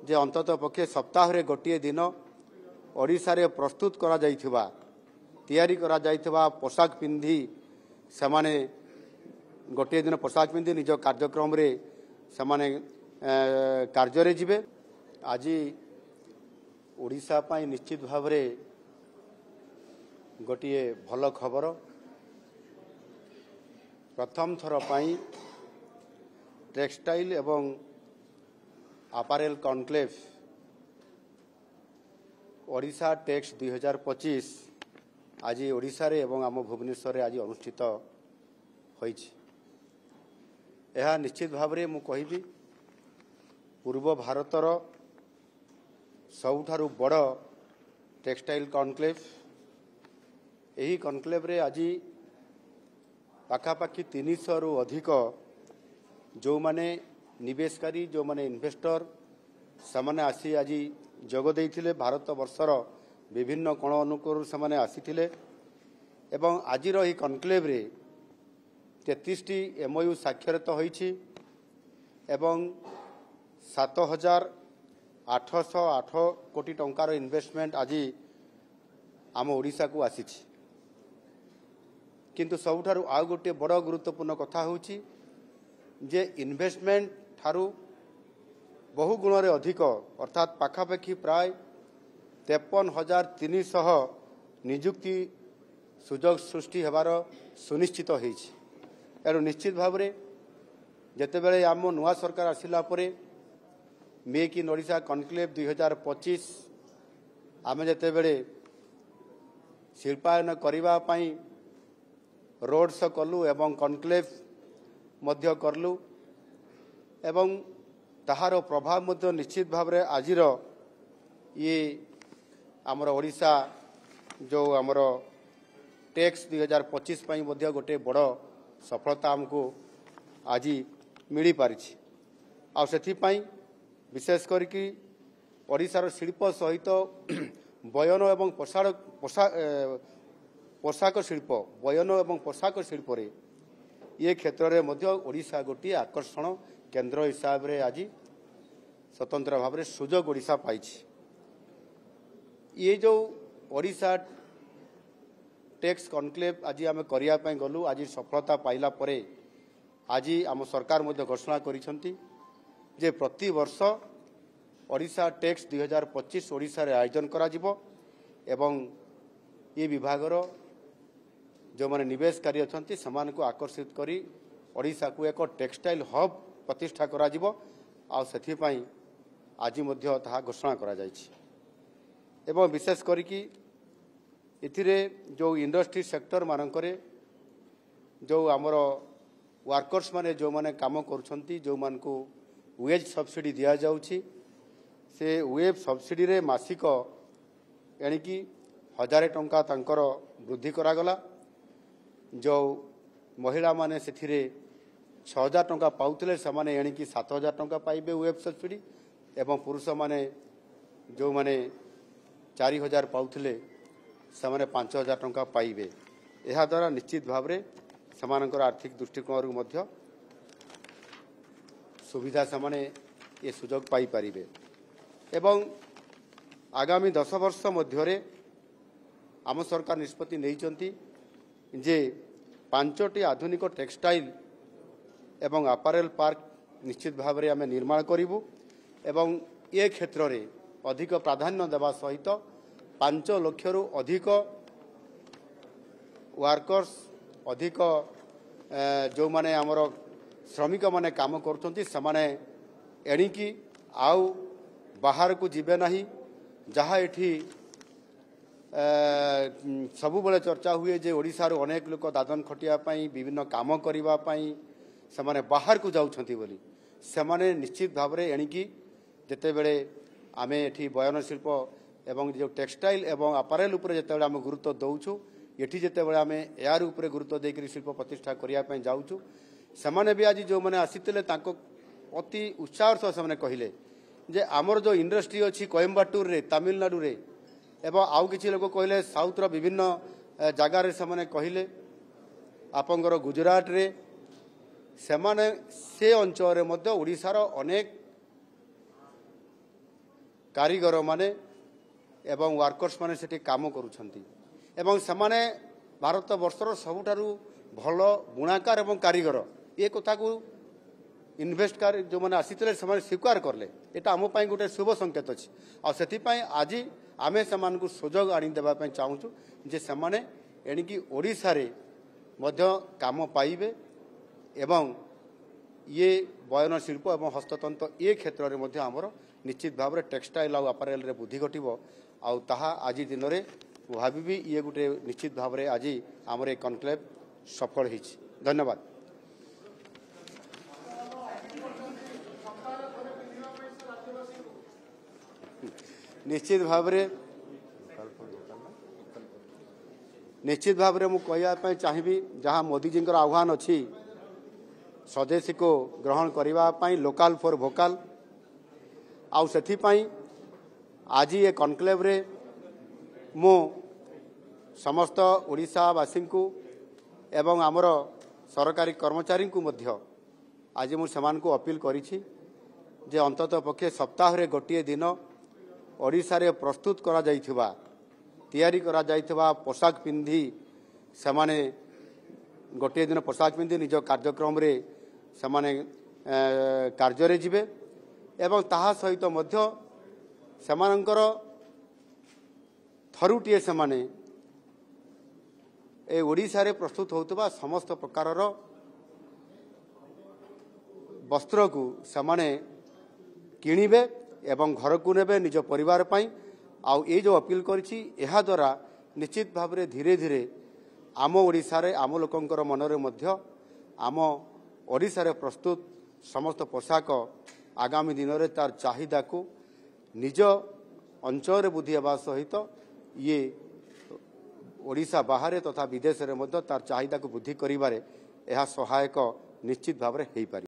जे अंततः पक्षे सप्ताह रे गोटे दिन ओडिशा रे प्रस्तुत करा जाइथिबा तैयारी करा जाइथिबा पोशाक पिंधि समाने गोटे दिन पोशाक पिंधि निज कार्यक्रम रे समाने कार्य रे जिबे। आज ओडिशा पाई निश्चित भाव रे गोटे भल खबर प्रथम थर पाई टेक्सटाइल एवं अपारेल कॉन्क्लेव ओडिशा टेक्स 2025 आज ओडिशा रे एवं आम भुवनेश्वर रे आज अनुष्ठित होइछि। यह निश्चित भाव रे मु कहिबी पूर्व भारतर सबुठारु बड़ टेक्सटाइल कॉन्क्लेव। यही कॉन्क्लेव रे आज पाखापाखि 300 रु अधिक जो माने निवेशकारी जो माने इन्वेस्टर समाने आसी आज जोग देइथिले। भारत वर्षर विभिन्न कोण अनुकूल समाने आसीथिले एवं आजिर ही कॉन्क्लेव रे 33टी MOU स्वाक्षरित होइछि एवं 7,808 कोटी टंकार इन्वेस्टमेंट आज आम ओडिशा को आसीछि। किंतु सबुठारु आ गोटे बड़ गुरुत्वपूर्ण कथा होछि जे इन्वेस्टमेंट ठारू बहु गुण रे अधिक अर्थात पाखापाखि प्राय 53,300 नियुक्ति सुजोग सृष्टि हेबार सुनिश्चित होइछि। एरो निश्चित भाव रे जेतेबेले आम नुआ सरकार आसिला परे मेक इन ओडिशा कॉन्क्लेव 2025 आमे जेतेबेले शिल्पायन करिबा पई रोड शो कलु एवं कॉन्क्लेव मध्य करलु एवं ताहार प्रभाव मध्य निश्चित भाव रे आजिर ये आमर ओडिशा जो आमर टैक्स 2025 पई मध्य गोटे बड़ सफलता हमको आज मिली पारिछि। आ सेथि पई विशेष करके ओडिशार शिल्प सहित बयन एवं पोशाक शिल्प बयन एवं पोशाक शिल्प रे ये क्षेत्र रे मध्य ओडिशा गोटे आकर्षण केंद्र हिसाब रे आज स्वतंत्र भाव रे सुजोग ओडिशा पाइछि। ये जो ओडिशा टैक्स कॉन्क्लेव आज आम करिया पई गलु आज सफलता पाइला परे आज आम सरकार मध्य घोषणा करिसंती जे प्रति वर्ष ओडिशा टैक्स 2025 ओडिशा रे आयोजन करा जिवो एवं ये विभागर जो माने निवेशकारी अछंती समान को आकर्षित करी ओडिशा को एक टेक्सटाइल हब प्रतिष्ठा करा जिवो आ सेथि पई आज मध्य ताहा घोषणा करा जायछि। एवं विशेष करिकी इथिरे जो इंडस्ट्री सेक्टर मानकरे जो आमर वर्कर्स माने जो माने काम करूछंती जो मान को वेज सब्सिडी दिया जाउछि से वेज सब्सिडी रे मासिक एणिकी 1000 टंका तांकर वृद्धि करा गला। जो महिला माने सेथिरे 6000 टंका पाउतले समाने एणिकी 7000 टंका पाइबे वेब सब्सिडी एवं पुरुष माने जो माने 4000 पाउतले समाने 5000 टंका पाइबे। एहा द्वारा निश्चित भाव रे समानकर आर्थिक दृष्टिकोण मध्य सुविधा समाने ये सुजोग पाई पारिबे एवं आगामी 10 वर्ष मध्य आम सरकार निष्पत्ति नैचंती जे 5टी आधुनिक टेक्सटाइल एवं अपारेल पार्क निश्चित भाव रे आमे निर्माण करिवु एवं ये क्षेत्र रे अधिक प्राधान्य देवा सहित 5 लाख रु अधिक वर्कर्स अधिक जो माने आमर श्रमिक माने काम करछंती समाने एणिकी आउ बाहर को जिबे नाही जहाँ एठी सबु बेले चर्चा हुए जे ओडिशा रो अनेक लोक दादन खटिया पाई विभिन्न काम करिवा पाई समाने बाहर को जाउछंती बोली समाने निश्चित भाव रे एणिकी जेते बेले आमे एठी बयन शिल्प एवं जो टेक्सटाइल एवं अपारेल उपरे जेते बेले आमे गुरुत्व दउछु एठी जेते बेले आमे यार उपरे गुरुत्व देकरी शिल्प प्रतिष्ठा करिया पाई जाउछु समाने भी आज जो माने आसीतिले तांको अति उत्साह सह समाने कहिले जे आमर जो इंडस्ट्री अच्छी कोयम्बाटूर रे तमिलनाडु रे एवं आउ किछि लोक कहले साउथ रो विभिन्न जगार से कहले आपंगर गुजरात रे से अंचल रे मध्य ओडिशार अनेक कारीगर माने एवं वर्कर्स माने सेठी काम करूछंती एवं समाने भारत वर्षर सबुठारु भल बुणाकार एवं कारीगर ये कथा को इन्वेस्टकार जो मैंने आसी स्वीकार करले एटा आम गोटे शुभ संकेत अच्छी आपाई आज आमे समान को सुजोग आनीदेवाई चाहूँ जे सेमाने एणिकी ओडिशा रे मध्य काम पाइबे एवं ये बयन शिल्प एवं हस्ततंत्र ये क्षेत्र में मध्य आमर निश्चित भाव में टेक्सटाइल आउ अपारेल रे बुद्धि घटिबो आउ ताहा आज दिन में भावी ये गोटे निश्चित भाव में आज आमर ए कनक्लेव सफल होइछि। धन्यवाद। निश्चित भाव में मु कहवाई चाहिए जहाँ मोदी जी आह्वान अच्छी स्वदेशी को ग्रहण करने लोकल फॉर वोकल आउ से आज ये कनक्लेव रे मु समस्त ओडिशावासी को एवं आमर सरकारी कर्मचारी को मध्य आज मुझे अपील करी जे अंतत पक्षे सप्ताह रे गोटे दिन ओडिशा रे प्रस्तुत करा जाइथिबा तैयारी करा जाइथिबा पोशाक पिंधि सेमाने गोटे दिन पोशाक पिंधि निज कार्यक्रम रे सेमाने कार्य रे जिबे एवं ताहा सहित मध्य सेमानंकर थरुटिए सेमाने ए ओडिशा रे प्रस्तुत होतबा समस्त प्रकारर वस्त्र को सेमाने किणिबे एवं घर को नेबे निज परिवार पाई आउ ये जो अपील करिछि एहा द्वारा निश्चित भाव में धीरे धीरे आम ओडिशा रे आम लोकंकर मनरे मध्य आम ओडिशा रे प्रस्तुत समस्त पोशाक आगामी दिन में तार चाहिदा को निज अंचल बुद्धि हेबा सहित ये ओडिशा बाहर तथा विदेश में तार चाहिदा को बुद्धि करिबारे एहा सहायक निश्चित भाव में हो पारि।